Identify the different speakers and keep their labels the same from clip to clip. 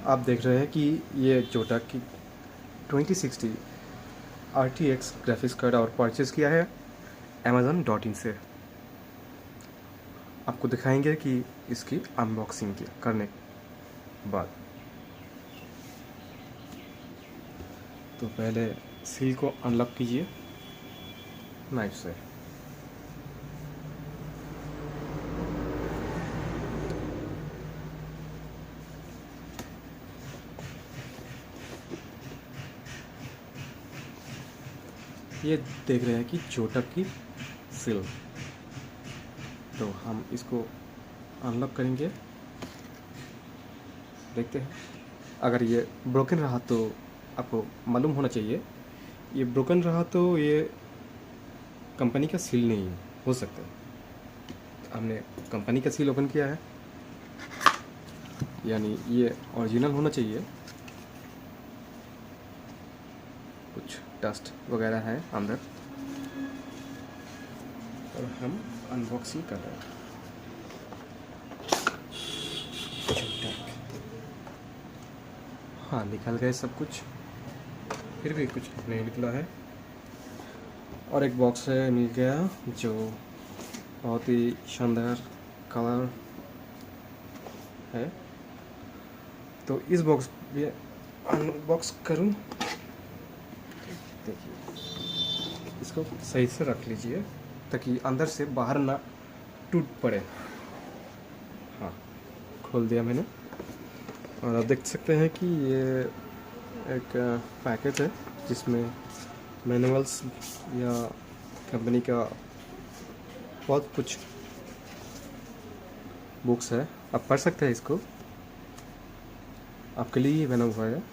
Speaker 1: आप देख रहे हैं कि ये जोटक की 2060 RTX ग्राफिक्स कार्ड और परचेज़ किया है Amazon.in से। आपको दिखाएंगे कि इसकी अनबॉक्सिंग करने के बाद। तो पहले सील को अनलॉक कीजिए नाइफ से। ये देख रहे हैं कि जोटक की सील। तो हम इसको अनलॉक करेंगे, देखते हैं। अगर ये ब्रोकन रहा तो आपको मालूम होना चाहिए, ये ब्रोकन रहा तो ये कंपनी का सील नहीं हो सकता। हमने कंपनी का सील ओपन किया है, यानी ये ओरिजिनल होना चाहिए। कुछ डस्ट वगैरह है अंदर, और हम अनबॉक्सिंग कर रहे हैं। हाँ, निकल गए सब कुछ, फिर भी कुछ नहीं निकला है। और एक बॉक्स है मिल गया जो बहुत ही शानदार कलर है। तो इस बॉक्स भी अनबॉक्स करूं। देखिए, इसको सही से रख लीजिए ताकि अंदर से बाहर ना टूट पड़े। हाँ, खोल दिया मैंने, और आप देख सकते हैं कि ये एक पैकेज है जिसमें मैनुअल्स या कंपनी का बहुत कुछ बुक्स है। आप पढ़ सकते हैं इसको, आपके लिए ही बना हुआ है,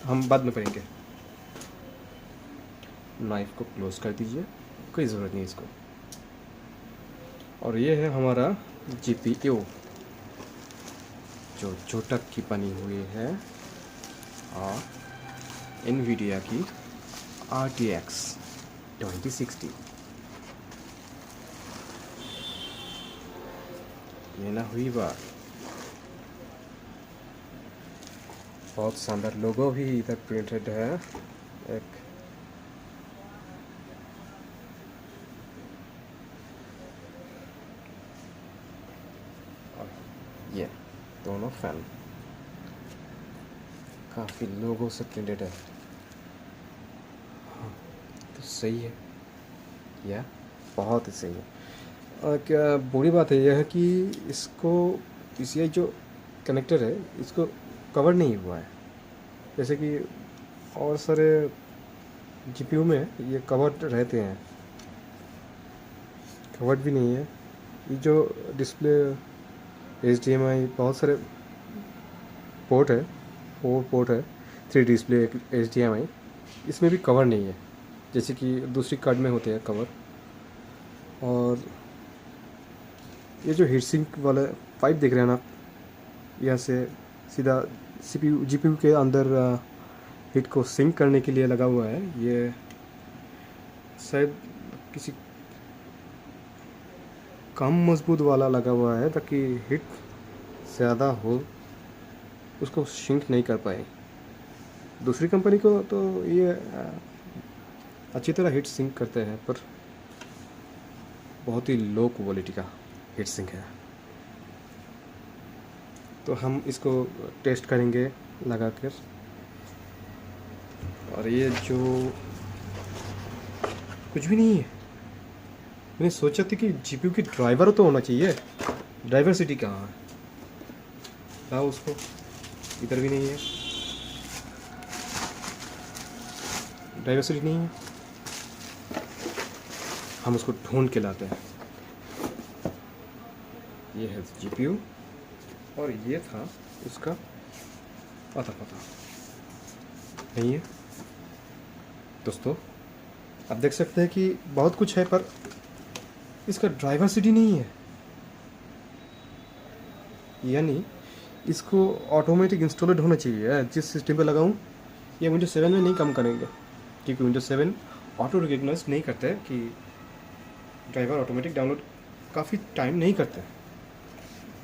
Speaker 1: हम बाद में पढ़ेंगे। नाइफ को क्लोज कर दीजिए, कोई ज़रूरत नहीं इसको। और ये है हमारा GPU जो जोटक की बनी हुई है, और NVIDIA की RTX 2060। ये ना हुई बात। बहुत शानदार लोगो भी इधर प्रिंटेड है। एक ये दोनों फैन काफ़ी लोगों से प्रिंटेड है। हाँ, तो सही है, या बहुत ही सही है। और क्या बुरी बात है यह है कि इसको PCI जो कनेक्टर है इसको कवर नहीं हुआ है, जैसे कि और सारे GPU में ये कवर्ड रहते हैं। कवर्ड भी नहीं है। ये जो डिस्प्ले HDMI बहुत सारे पोर्ट है, 4 पोर्ट है, 3 डिस्प्ले, एक HDMI, इसमें भी कवर नहीं है जैसे कि दूसरी कार्ड में होते हैं कवर। और ये जो हीट सिंक वाला पाइप देख रहे हैं ना, यहाँ से सीधा CPU GPU के अंदर हीट को सिंक करने के लिए लगा हुआ है। ये शायद किसी कम मजबूत वाला लगा हुआ है ताकि हीट ज़्यादा हो, उसको सिंक नहीं कर पाए। दूसरी कंपनी को तो ये अच्छी तरह हीट सिंक करते हैं, पर बहुत ही लो क्वालिटी का हीट सिंक है। तो हम इसको टेस्ट करेंगे लगा कर। और ये जो कुछ भी नहीं है, मैंने सोचा था कि GPU की ड्राइवर तो होना चाहिए। ड्राइवर सिटी कहाँ है? लाओ उसको, इधर भी नहीं है, ड्राइवर सिटी नहीं है। हम उसको ढूंढ के लाते हैं। ये है GPU, और ये था उसका पता नहीं है। दोस्तों, आप देख सकते हैं कि बहुत कुछ है, पर इसका ड्राइवर सिटी नहीं है। यानी इसको ऑटोमेटिक इंस्टॉलेड होना चाहिए। जिस सिस्टम पे लगाऊं, ये Windows 7 में नहीं काम करेंगे, क्योंकि Windows 7 ऑटो रिकग्नाइज नहीं करते कि ड्राइवर ऑटोमेटिक डाउनलोड काफ़ी टाइम नहीं करते।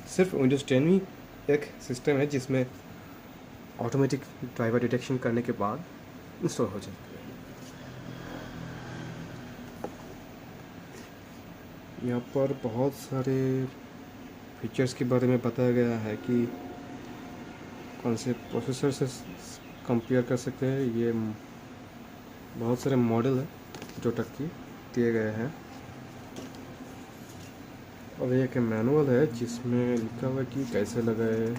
Speaker 1: सिर्फ Windows 10 ही एक सिस्टम है जिसमें ऑटोमेटिक ड्राइवर डिटेक्शन करने के बाद इंस्टॉल हो जाएगा। यहाँ पर बहुत सारे फीचर्स के बारे में बताया गया है कि कौन से प्रोसेसर से कंपेयर कर सकते हैं। ये बहुत सारे मॉडल है जो तक की दिए गए हैं, और एक मैनुअल है जिसमें लिखा हुआ है कि कैसे लगाए,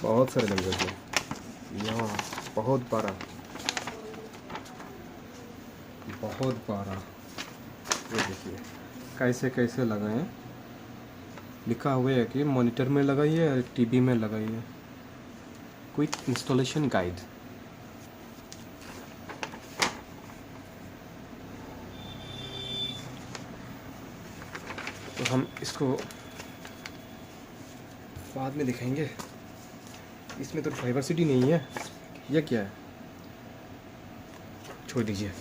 Speaker 1: बहुत सारे लैंग्वेज में। यहाँ बहुत बड़ा ये देखिए कैसे कैसे लगाएं, लिखा हुआ है कि मॉनिटर में लगाइए और टीवी में लगाइए। Quick installation guide. तो हम इसको बाद में दिखाएंगे। इसमें तो डाइवर्सिटी नहीं है, यह क्या है, छोड़ दीजिए।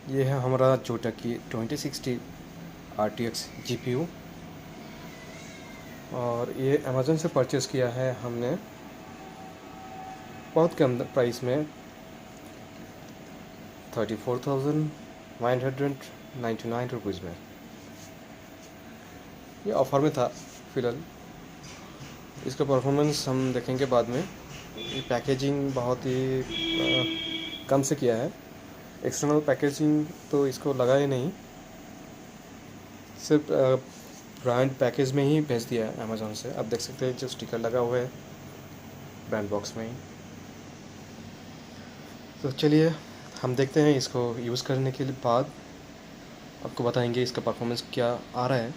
Speaker 1: ये है हमारा जोटा की 2060 RTX GPU, और ये अमेज़न से परचेज़ किया है हमने बहुत कम प्राइस में, 34,999 रुपीज़ में। ये ऑफ़र में था फ़िलहाल। इसका परफॉर्मेंस हम देखेंगे बाद में। ये पैकेजिंग बहुत ही कम से किया है, एक्सटर्नल पैकेजिंग तो इसको लगा ही नहीं, सिर्फ ब्रांड पैकेज में ही भेज दिया है अमेज़न से। आप देख सकते हैं जो स्टिकर लगा हुआ है ब्रांड बॉक्स में ही। तो चलिए हम देखते हैं, इसको यूज़ करने के बाद आपको बताएंगे इसका परफॉर्मेंस क्या आ रहा है।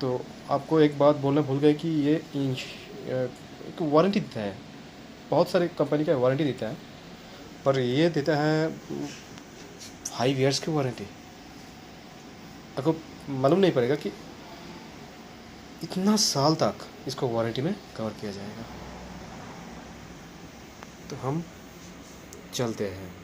Speaker 1: तो आपको एक बात बोलना भूल गए कि ये एक वारंटी देता है, बहुत सारे कंपनी का वारंटी देता है, पर ये देता है 5 इयर्स की वारंटी। आपको मालूम नहीं पड़ेगा कि इतना साल तक इसको वारंटी में कवर किया जाएगा। तो हम चलते हैं।